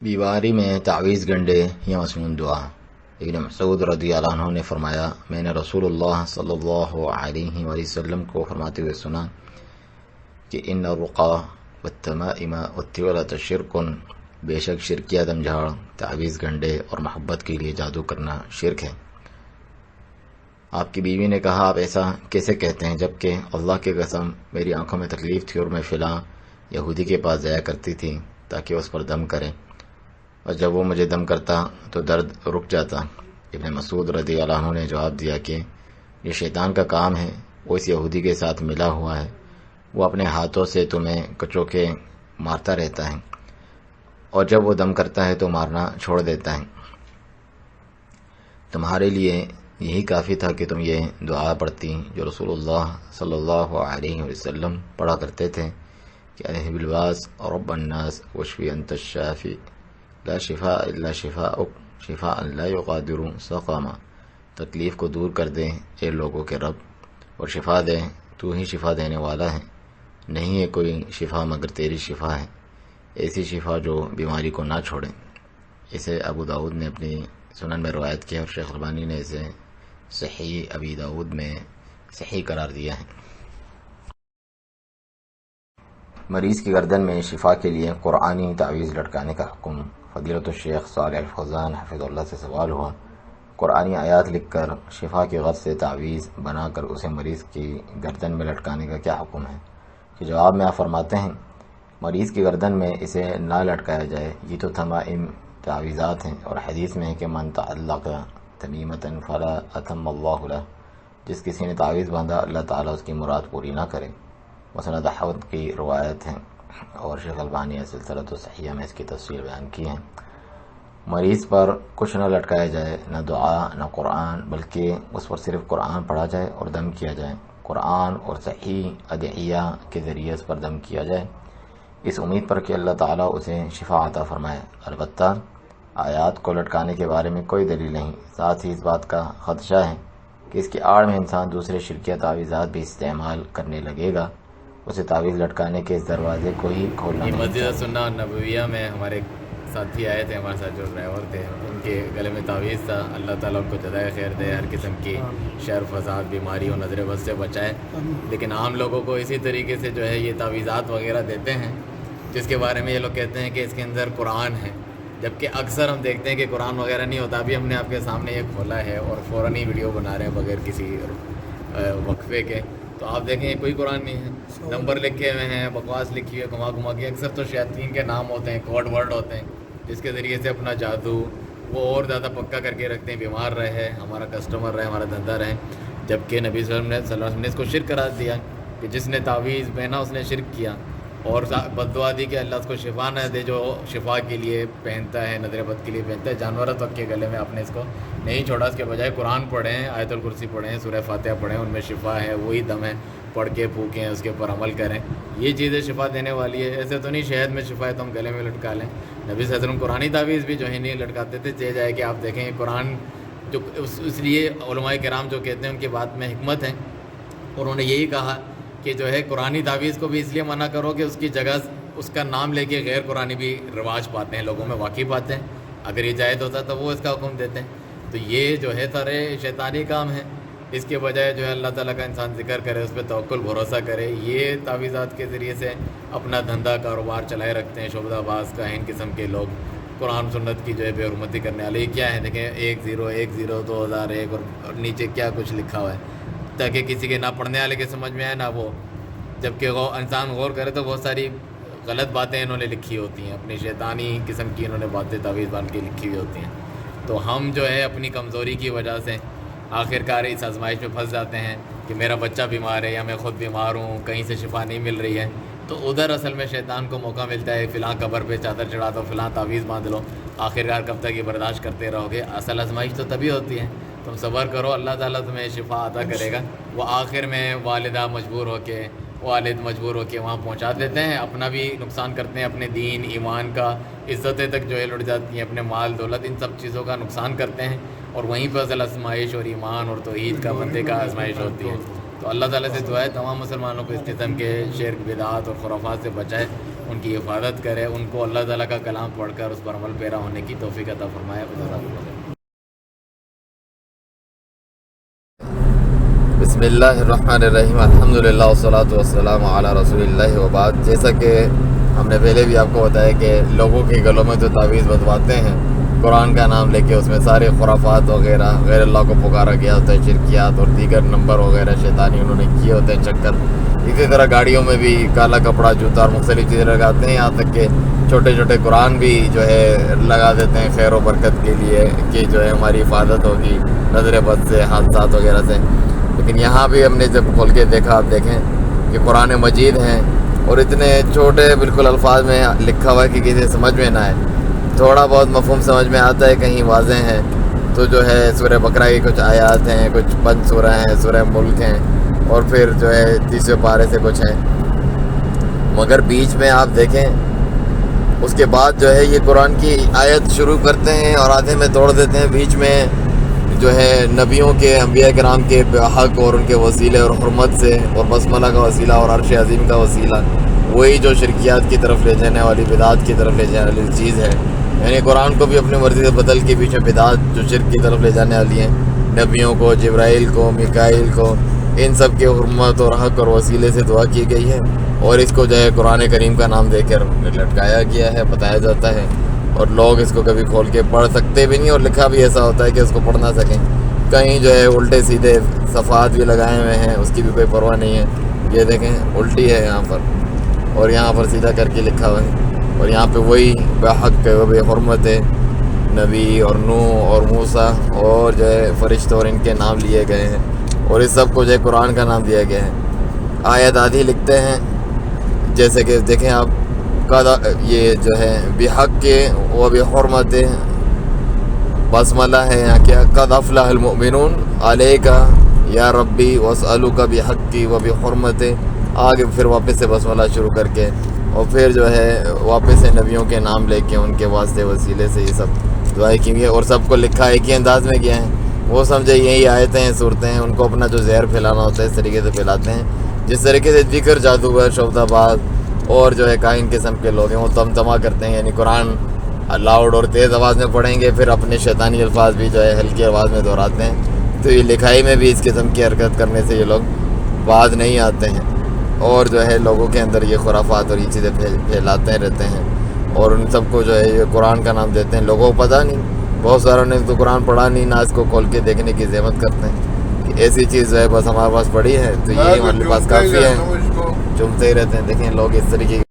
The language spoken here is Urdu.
بیماری میں تعویذ گنڈے یا مسنون دعا۔ ابن مسعود رضی اللہ عنہ نے فرمایا، میں نے رسول اللہ صلی اللہ علیہ وآلہ وسلم کو فرماتے ہوئے سنا کہ ان الرقا والتمائم والتولۃ شرک، بے شک شرکیہ دم جھاڑ، تعویذ گنڈے اور محبت کے لیے جادو کرنا شرک ہے۔ آپ کی بیوی نے کہا، آپ ایسا کیسے کہتے ہیں جبکہ اللہ کی قسم میری آنکھوں میں تکلیف تھی اور میں فلاں یہودی کے پاس جایا کرتی تھی تاکہ اس پر دم کرے، اور جب وہ مجھے دم کرتا تو درد رک جاتا۔ ابن مسعود رضی اللہ عنہ نے جواب دیا کہ یہ شیطان کا کام ہے، وہ اس یہودی کے ساتھ ملا ہوا ہے، وہ اپنے ہاتھوں سے تمہیں کچوکے مارتا رہتا ہے اور جب وہ دم کرتا ہے تو مارنا چھوڑ دیتا ہے۔ تمہارے لیے یہی کافی تھا کہ تم یہ دعا پڑھتی جو رسول اللہ صلی اللہ علیہ وسلم پڑھا کرتے تھے کہ اذهب الباس رب الناس واشفی انت الشافی لا شفاء الا شفاءک شفاء لا یغادر سقما، تکلیف کو دور کر دے اے لوگوں کے رب اور شفا دے، تو ہی شفا دینے والا ہے، نہیں ہے کوئی شفا مگر تیری شفا ہے، ایسی شفا جو بیماری کو نہ چھوڑے۔ اسے ابو داؤد نے اپنی سنن میں روایت کیا اور شیخ البانی نے اسے صحیح ابی داؤد میں صحیح قرار دیا ہے۔ مریض کی گردن میں شفا کے لیے قرآنی تعویذ لٹکانے کا حکم۔ فضیلت الشیخ صالح الفوزان حفظ اللہ سے سوال ہوا، قرآنی آیات لکھ کر شفا کی غرض سے تعویذ بنا کر اسے مریض کی گردن میں لٹکانے کا کیا حکم ہے؟ کہ جواب میں آپ فرماتے ہیں، مریض کی گردن میں اسے نہ لٹکایا جائے، یہ تو تمائم تعویذات ہیں، اور حدیث میں ہے کہ من تعلق تمیمۃ فلا اتم اللہ لہ، جس کسی نے تعویذ باندھا اللہ تعالیٰ اس کی مراد پوری نہ کرے۔ مسند احمد کی روایت ہے اور شیخ البانی سلسلۃ الصحیحہ میں اس کی تفصیل بیان کی ہے۔ مریض پر کچھ نہ لٹکایا جائے، نہ دعا نہ قرآن، بلکہ اس پر صرف قرآن پڑھا جائے اور دم کیا جائے، قرآن اور صحیح ادعیہ کے ذریعے اس پر دم کیا جائے، اس امید پر کہ اللہ تعالیٰ اسے شفا عطا فرمائے۔ البتہ آیات کو لٹکانے کے بارے میں کوئی دلیل نہیں، ساتھ ہی اس بات کا خدشہ ہے کہ اس کی آڑ میں انسان دوسرے شرکیہ تعویذات بھی استعمال کرنے لگے گا، اسے تعویذ لٹکانے کے اس دروازے کو ہی کھولنا نہیں مسجد چاہیے۔ سنہ نبویہ میں ہمارے ساتھی آئے تھے، ہمارے ساتھ جو ڈرائیور تھے، ان کے گلے میں تعویذ تھا۔ اللہ تعالیٰ ان کو جزائے خیر دے، ہر قسم کی شر فساد بیماری اور نظر بد سے بچائے۔ لیکن عام لوگوں کو اسی طریقے سے جو ہے یہ تعویذات وغیرہ دیتے ہیں جس کے بارے میں یہ لوگ کہتے ہیں کہ اس کے اندر قرآن ہے، جبکہ اکثر ہم دیکھتے ہیں کہ قرآن وغیرہ نہیں ہوتا۔ ابھی ہم نے آپ کے سامنے یہ کھولا ہے اور فوراً ہی ویڈیو بنا رہے ہیں بغیر کسی وقفے کے، تو آپ دیکھیں کوئی قرآن نہیں ہے، نمبر لکھے ہوئے ہیں، بکواس لکھی ہوئی ہے گھما گھما کے، اکثر تو شیاطین کے نام ہوتے ہیں، کوڈ ورڈ ہوتے ہیں جس کے ذریعے سے اپنا جادو وہ اور زیادہ پکا کر کے رکھتے ہیں، بیمار رہے، ہمارا کسٹمر رہے، ہمارا دھندا رہے۔ جبکہ نبی صلی اللہ علیہ وسلم نے اس کو شرک قرار دیا کہ جس نے تعویذ پہنا اس نے شرک کیا، اور بد دعا دی کہ اللہ اس کو شفا نہ دے جو شفا کے لیے پہنتا ہے، نظر بد کے لیے پہنتا ہے۔ جانور تک کے گلے میں آپ نے اس کو نہیں چھوڑا، اس کے بجائے قرآن پڑھیں، آیت الکرسی پڑھیں، سورہ فاتحہ پڑھیں، ان میں شفا ہے، وہی دم ہے، پڑھ کے پھونکیں، اس کے اوپر عمل کریں، یہ چیزیں شفا دینے والی ہے۔ ایسے تو نہیں شہد میں شفا ہے تو ہم گلے میں لٹکا لیں۔ نبی صلی اللہ علیہ وسلم قرآنی تعویذ بھی جو ہے نہیں لٹکاتے تھے، چہ جائے کہ آپ دیکھیں قرآن جو اس لیے علماء کرام جو کہتے ہیں ان کی بات میں حکمت ہے، اور انہوں نے یہی کہا کہ جو ہے قرآنی تعویذ کو بھی اس لیے منع کرو کہ اس کی جگہ اس کا نام لے کے غیر قرآنی بھی رواج پاتے ہیں، لوگوں میں واقعی پاتے ہیں، اگر یہ جائز ہوتا تو وہ اس کا حکم دیتے ہیں۔ تو یہ جو ہے سارے شیطانی کام ہے، اس کے بجائے جو ہے اللہ تعالیٰ کا انسان ذکر کرے، اس پہ توکل بھروسہ کرے۔ یہ تعویذات کے ذریعے سے اپنا دھندا کاروبار چلائے رکھتے ہیں شعبہ باز کاہن قسم کے لوگ، قرآن سنت کی جو ہے بے حرمتی کرنے والے۔ یہ کیا ہے دیکھیں، 1010 2001 اور نیچے کیا کچھ لکھا ہوا ہے تاکہ کسی کے نہ پڑھنے والے کے سمجھ میں آئے نہ وہ، جبکہ وہ انسان غور کرے تو بہت ساری غلط باتیں انہوں نے لکھی ہوتی ہیں، اپنی شیطانی قسم کی انہوں نے باتیں تعویذ باندھ کے لکھی ہوئی ہوتی ہیں۔ تو ہم جو ہے اپنی کمزوری کی وجہ سے آخر کار اس آزمائش میں پھنس جاتے ہیں کہ میرا بچہ بیمار ہے یا میں خود بیمار ہوں، کہیں سے شفا نہیں مل رہی ہے، تو ادھر اصل میں شیطان کو موقع ملتا ہے، فلاں قبر پہ چادر چڑھا دو، فلاں تعویذ باندھ لو، آخر کار کب تک یہ برداشت کرتے رہو گے؟ اصل آزمائش تو تبھی ہوتی ہے، تم صبر کرو، اللہ تعالیٰ تمہیں شفا عطا کرے گا۔ وہ آخر میں والد مجبور ہو کے وہاں پہنچا دیتے ہیں، اپنا بھی نقصان کرتے ہیں، اپنے دین ایمان کا عزتیں تک جو ہے لٹ جاتی ہیں، اپنے مال دولت ان سب چیزوں کا نقصان کرتے ہیں، اور وہیں پر اصل آزمائش اور ایمان اور توحید کا بندے کا آزمائش ہوتی ہے۔ تو اللہ تعالیٰ سے دعا ہے تمام مسلمانوں کو اس قسم کے شرک بدعات اور خرافات سے بچائے، ان کی حفاظت کرے، ان کو اللہ تعالیٰ کا کلام پڑھ کر اس پر عمل پیرا ہونے کی توفیق عطا فرمائے۔ بسم اللہ الرحمن الرحیم، الحمدللہ والصلاۃ والسلام علی رسول اللہ وبعد۔ جیسا کہ ہم نے پہلے بھی آپ کو بتایا کہ لوگوں کے گلوں میں جو تعویذ بتواتے ہیں قرآن کا نام لے کے، اس میں سارے خرافات وغیرہ غیر اللہ کو پکارا گیا ہوتا ہے، شرکیات اور دیگر نمبر وغیرہ شیطانی انہوں نے کیے ہوتے ہیں چکر۔ اسی طرح گاڑیوں میں بھی کالا کپڑا، جوتا اور مختلف چیزیں لگاتے ہیں، یہاں تک کہ چھوٹے چھوٹے قرآن بھی جو ہے لگا دیتے ہیں خیر و برکت کے لیے کہ جو ہے ہماری حفاظت ہوگی نظر بد سے، حادثات وغیرہ سے۔ لیکن یہاں بھی ہم نے جب کھول کے دیکھا، آپ دیکھیں کہ قرآن مجید ہیں اور اتنے چھوٹے بالکل الفاظ میں لکھا ہوا ہے کہ کسی سمجھ میں نہ آئے، تھوڑا بہت مفہوم سمجھ میں آتا ہے، کہیں واضح ہیں تو جو ہے سورہ بقرہ کی کچھ آیات ہیں، کچھ 5 سورہ ہیں، سورہ ملک ہیں، اور پھر جو ہے 30ویں پارے سے کچھ ہیں۔ مگر بیچ میں آپ دیکھیں اس کے بعد جو ہے یہ قرآن کی آیت شروع کرتے ہیں اور آدھے میں توڑ دیتے ہیں، بیچ میں جو ہے نبیوں کے، انبیاء کرام کے حق اور ان کے وسیلے اور حرمت سے اور بسملہ کا وسیلہ اور عرش عظیم کا وسیلہ، وہی جو شرکیات کی طرف لے جانے والی، بدعات کی طرف لے جانے والی چیز ہے۔ یعنی قرآن کو بھی اپنی مرضی سے بدل کے پیچھے بدعات جو شرک کی طرف لے جانے والی ہیں، نبیوں کو، جبرائیل کو، میکائیل کو، ان سب کے حرمت اور حق اور وسیلے سے دعا کی گئی ہے، اور اس کو جو ہے قرآن کریم کا نام دے کر لٹکایا گیا ہے، بتایا جاتا ہے، اور لوگ اس کو کبھی کھول کے پڑھ سکتے بھی نہیں، اور لکھا بھی ایسا ہوتا ہے کہ اس کو پڑھ نہ سکیں۔ کہیں جو ہے الٹے سیدھے صفحات بھی لگائے ہوئے ہیں، اس کی بھی کوئی پرواہ نہیں ہے۔ یہ دیکھیں الٹی ہے یہاں پر، اور یہاں پر سیدھا کر کے لکھا ہوا ہے، اور یہاں پہ وہی بحق و بے حرمت نبی اور نوح اور موسیٰ اور جو ہے فرشتوں اور ان کے نام لیے گئے ہیں، اور اس سب کو جو ہے قرآن کا نام دیا گیا ہے۔ آیت آدھی لکھتے ہیں جیسے کہ دیکھیں آپ، یہ جو ہے بحق کے و بحرمت بسملہ ہے یہاں کیا، قد افلح المؤمنون علیک یا ربی واسألک بحقی و بحرمت، آگے پھر واپس سے بسملہ شروع کر کے، اور پھر جو ہے واپس سے نبیوں کے نام لے کے ان کے واسطے وسیلے سے یہ سب دعائیں کی گئی، اور سب کو لکھا ایک ہی انداز میں کیا ہے۔ وہ سمجھے یہی آیتیں ہیں، صورتیں ہیں، ان کو اپنا جو زہر پھیلانا ہوتا ہے اس طریقے سے پھیلاتے ہیں، جس طریقے سے ذکر، جادوگر، شعبدہ باز اور جو ہے کائن قسم کے لوگ ہیں وہ تمتما کرتے ہیں، یعنی قرآن لاؤڈ اور تیز آواز میں پڑھیں گے، پھر اپنے شیطانی الفاظ بھی جو ہے ہلکی آواز میں دہراتے ہیں۔ تو یہ لکھائی میں بھی اس قسم کی حرکت کرنے سے یہ لوگ باز نہیں آتے ہیں، اور جو ہے لوگوں کے اندر یہ خرافات اور یہ چیزیں پھیلاتے رہتے ہیں، اور ان سب کو جو ہے یہ قرآن کا نام دیتے ہیں۔ لوگوں کو پتہ نہیں، بہت ساروں نے تو قرآن پڑھا نہیں، نہ اس کو کھول کے دیکھنے کی زحمت کرتے ہیں کہ ایسی چیز جو ہے بس ہمارے پاس پڑھی ہے تو یہی ہمارے پاس کافی ہے، چومتے ہی رہتے ہیں۔ دیکھیں لوگ اس طریقے